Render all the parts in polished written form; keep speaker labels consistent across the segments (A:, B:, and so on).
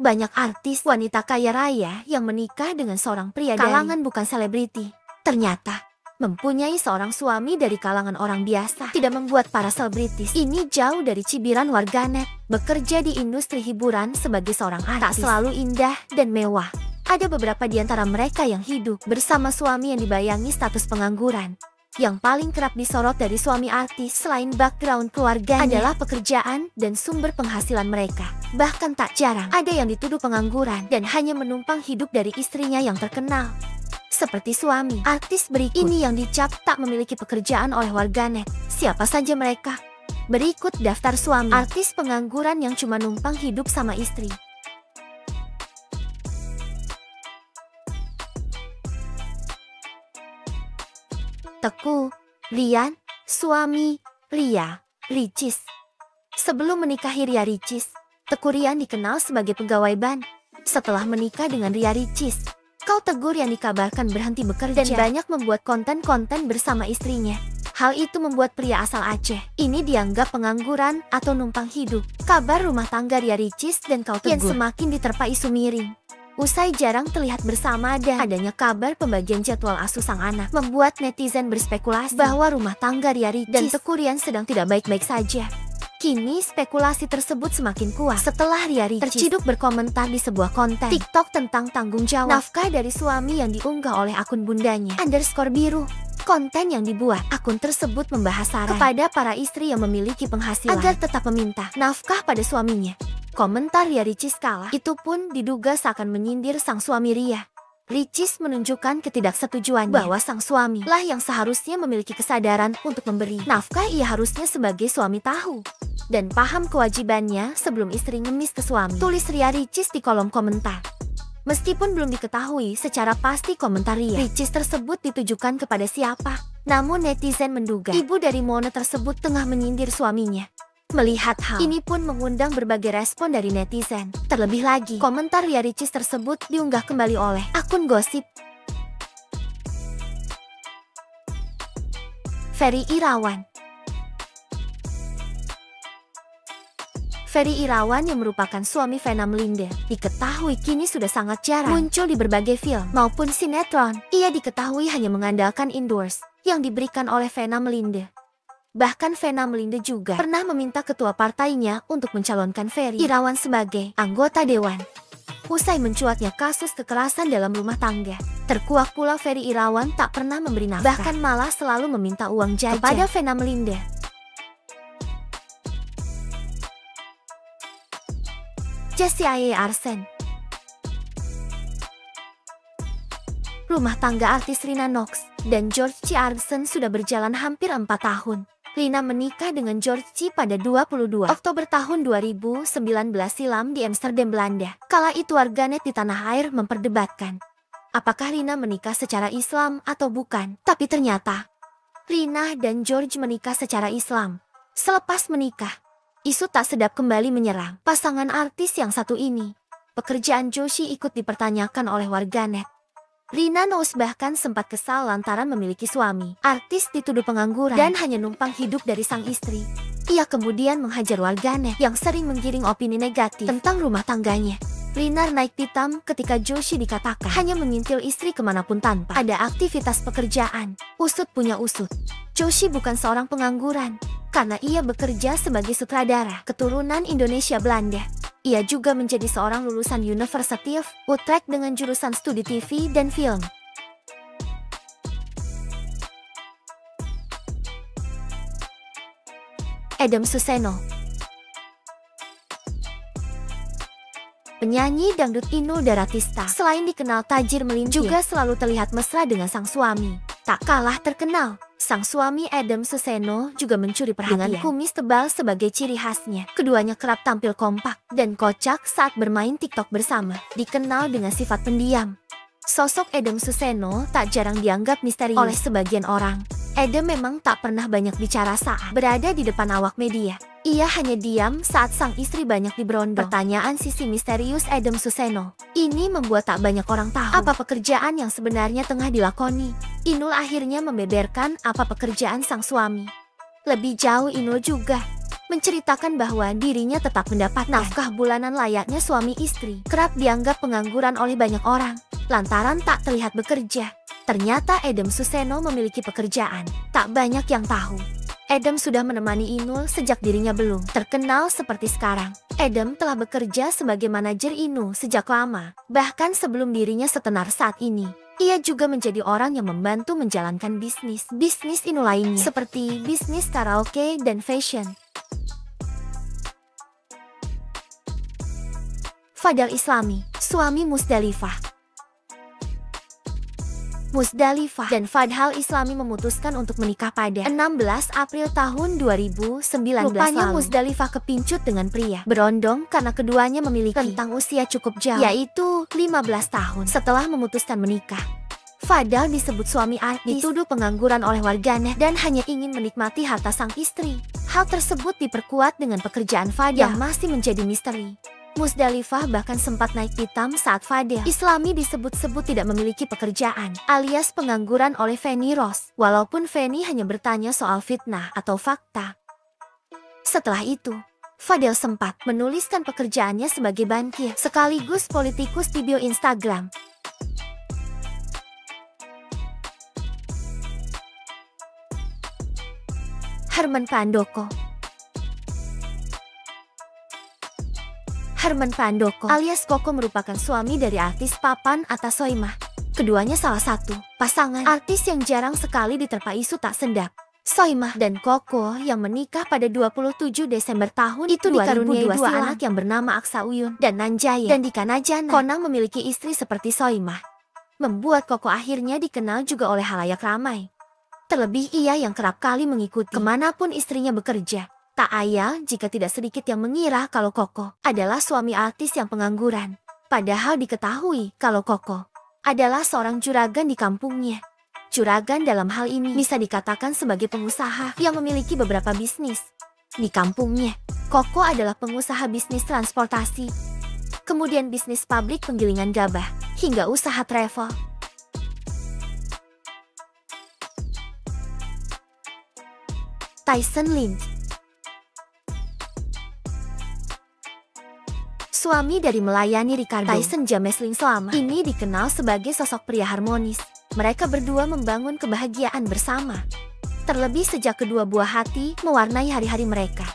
A: Banyak artis wanita kaya raya yang menikah dengan seorang pria dari kalangan bukan selebriti. Ternyata, mempunyai seorang suami dari kalangan orang biasa tidak membuat para selebritis ini jauh dari cibiran warganet. Bekerja di industri hiburan sebagai seorang artis tak selalu indah dan mewah. Ada beberapa di antara mereka yang hidup bersama suami yang dibayangi status pengangguran. Yang paling kerap disorot dari suami artis selain background keluarganya adalah pekerjaan dan sumber penghasilan mereka. Bahkan tak jarang ada yang dituduh pengangguran dan hanya menumpang hidup dari istrinya yang terkenal. Seperti suami artis berikut ini yang dicap tak memiliki pekerjaan oleh warganet. Siapa saja mereka? Berikut daftar suami artis pengangguran yang cuma numpang hidup sama istri. Teguh Ryan, suami Ria Ricis. Sebelum menikahi Ria Ricis, Teguh Ryan dikenal sebagai pegawai bank. Setelah menikah dengan Ria Ricis, Teguh Ryan dikabarkan berhenti bekerja dan banyak membuat konten-konten bersama istrinya. Hal itu membuat pria asal Aceh ini dianggap pengangguran atau numpang hidup. Kabar rumah tangga Ria Ricis dan Teguh yang semakin diterpa isu miring. Usai jarang terlihat bersama dan adanya kabar pembagian jadwal asuh sang anak, membuat netizen berspekulasi bahwa rumah tangga Ria Ricis dan Teguh Ryan sedang tidak baik-baik saja. Kini spekulasi tersebut semakin kuat setelah Ria Ricis terciduk berkomentar di sebuah konten TikTok tentang tanggung jawab nafkah dari suami yang diunggah oleh akun bundanya _biru. Konten yang dibuat akun tersebut membahas saran kepada para istri yang memiliki penghasilan agar tetap meminta nafkah pada suaminya. Komentar Ria Ricis kala itu pun diduga seakan menyindir sang suami Ria. Ricis menunjukkan ketidaksetujuannya bahwa sang suami lah yang seharusnya memiliki kesadaran untuk memberi nafkah. Ia harusnya sebagai suami tahu dan paham kewajibannya sebelum istri ngemis ke suami, tulis Ria Ricis di kolom komentar. Meskipun belum diketahui secara pasti komentar Ria Ricis tersebut ditujukan kepada siapa, namun netizen menduga ibu dari Mona tersebut tengah menyindir suaminya. Melihat hal ini pun mengundang berbagai respon dari netizen. Terlebih lagi, komentar Ria Ricis tersebut diunggah kembali oleh akun gosip Ferry Irawan. Ferry Irawan yang merupakan suami Vena Melinda diketahui kini sudah sangat jarang muncul di berbagai film maupun sinetron. Ia diketahui hanya mengandalkan endorse yang diberikan oleh Vena Melinda. Bahkan Vena Melinda juga pernah meminta ketua partainya untuk mencalonkan Ferry Irawan sebagai anggota dewan. Usai mencuatnya kasus kekerasan dalam rumah tangga, terkuak pula Ferry Irawan tak pernah memberi nafkah, bahkan malah selalu meminta uang jajan kepada Vena Melinda. Jesse Arsen. Rumah tangga artis Rina Knox dan George C. Arsen sudah berjalan hampir 4 tahun. Rina menikah dengan George C. pada 22 Oktober tahun 2019 silam di Amsterdam, Belanda. Kala itu warganet di tanah air memperdebatkan apakah Rina menikah secara Islam atau bukan. Tapi ternyata Rina dan George menikah secara Islam. Selepas menikah, isu tak sedap kembali menyerang pasangan artis yang satu ini. Pekerjaan Joshi ikut dipertanyakan oleh warganet. Rina Knox bahkan sempat kesal lantaran memiliki suami artis dituduh pengangguran dan hanya numpang hidup dari sang istri. Ia kemudian menghajar warganet yang sering menggiring opini negatif tentang rumah tangganya. Rina naik pitam ketika Joshi dikatakan hanya mengintil istri kemanapun tanpa ada aktivitas pekerjaan. Usut punya usut, Joshi bukan seorang pengangguran karena ia bekerja sebagai sutradara keturunan Indonesia Belanda. Ia juga menjadi seorang lulusan University of Utrecht dengan jurusan studi TV dan film. Adam Suseno. Penyanyi dangdut Inul Daratista selain dikenal tajir melintir, juga selalu terlihat mesra dengan sang suami. Tak kalah terkenal, sang suami Adam Suseno juga mencuri perhatian dengan kumis tebal sebagai ciri khasnya. Keduanya kerap tampil kompak dan kocak saat bermain TikTok bersama. Dikenal dengan sifat pendiam, sosok Adam Suseno tak jarang dianggap misterius oleh sebagian orang. Adam memang tak pernah banyak bicara saat berada di depan awak media. Ia hanya diam saat sang istri banyak diberondong. Pertanyaan sisi misterius Adam Suseno ini membuat tak banyak orang tahu apa pekerjaan yang sebenarnya tengah dilakoni. Inul akhirnya membeberkan apa pekerjaan sang suami. Lebih jauh, Inul juga menceritakan bahwa dirinya tetap mendapat nafkah bulanan layaknya suami istri. Kerap dianggap pengangguran oleh banyak orang, lantaran tak terlihat bekerja. Ternyata Adam Suseno memiliki pekerjaan. Tak banyak yang tahu, Adam sudah menemani Inul sejak dirinya belum terkenal seperti sekarang. Adam telah bekerja sebagai manajer Inul sejak lama, bahkan sebelum dirinya setenar saat ini. Ia juga menjadi orang yang membantu menjalankan bisnis Inul lainnya, seperti bisnis karaoke dan fashion. Fadal Islami, suami Musdalifah. Musdalifah dan Fadhal Islami memutuskan untuk menikah pada 16 April tahun 2019 Rupanya lalu. Musdalifah kepincut dengan pria berondong karena keduanya memiliki rentang usia cukup jauh, yaitu 15 tahun. Setelah memutuskan menikah, Fadal disebut suami artis, dituduh pengangguran oleh warganet dan hanya ingin menikmati harta sang istri. Hal tersebut diperkuat dengan pekerjaan Fadal yang masih menjadi misteri. Musdalifah bahkan sempat naik pitam saat Fadal Islami disebut-sebut tidak memiliki pekerjaan, alias pengangguran oleh Feni Rose, walaupun Feni hanya bertanya soal fitnah atau fakta. Setelah itu, Fadal sempat menuliskan pekerjaannya sebagai bankir sekaligus politikus di bio Instagram. Herman Pandoko. Herman Pandoko alias Koko merupakan suami dari artis papan atas Soimah. Keduanya salah satu pasangan artis yang jarang sekali diterpa isu tak sedap. Soimah dan Koko yang menikah pada 27 Desember tahun itu dikaruniai dua anak yang bernama Aksa Uyun dan Nanjaya. Dan di Kanajana, Konang memiliki istri seperti Soimah, membuat Koko akhirnya dikenal juga oleh halayak ramai. Terlebih ia yang kerap kali mengikuti kemanapun istrinya bekerja. Tak ayal jika tidak sedikit yang mengira kalau Koko adalah suami artis yang pengangguran. Padahal diketahui kalau Koko adalah seorang juragan di kampungnya. Juragan dalam hal ini bisa dikatakan sebagai pengusaha yang memiliki beberapa bisnis. Di kampungnya, Koko adalah pengusaha bisnis transportasi, kemudian bisnis pabrik penggilingan gabah, hingga usaha travel. Tyson Lynch, suami dari melayani Ricardo, Tyson James Lynch selama ini dikenal sebagai sosok pria harmonis. Mereka berdua membangun kebahagiaan bersama, terlebih sejak kedua buah hati mewarnai hari-hari mereka.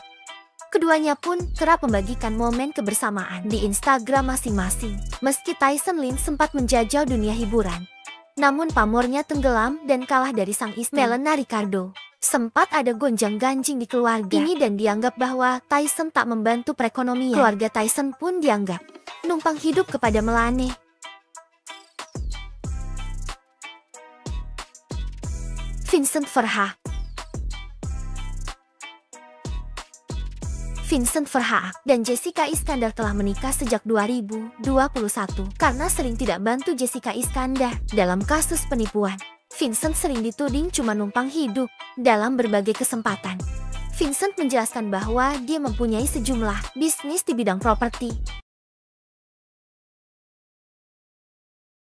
A: Keduanya pun kerap membagikan momen kebersamaan di Instagram masing-masing. Meski Tyson Lynch sempat menjajal dunia hiburan, namun pamornya tenggelam dan kalah dari sang istri Melena Ricardo. Sempat ada gonjang-ganjing di keluarga ini dan dianggap bahwa Tyson tak membantu perekonomian. Keluarga Tyson pun dianggap numpang hidup kepada Melanie. Vincent Verha. Vincent Verha dan Jessica Iskandar telah menikah sejak 2021 karena sering tidak bantu Jessica Iskandar dalam kasus penipuan. Vincent sering dituding cuma numpang hidup dalam berbagai kesempatan. Vincent menjelaskan bahwa dia mempunyai sejumlah bisnis di bidang properti.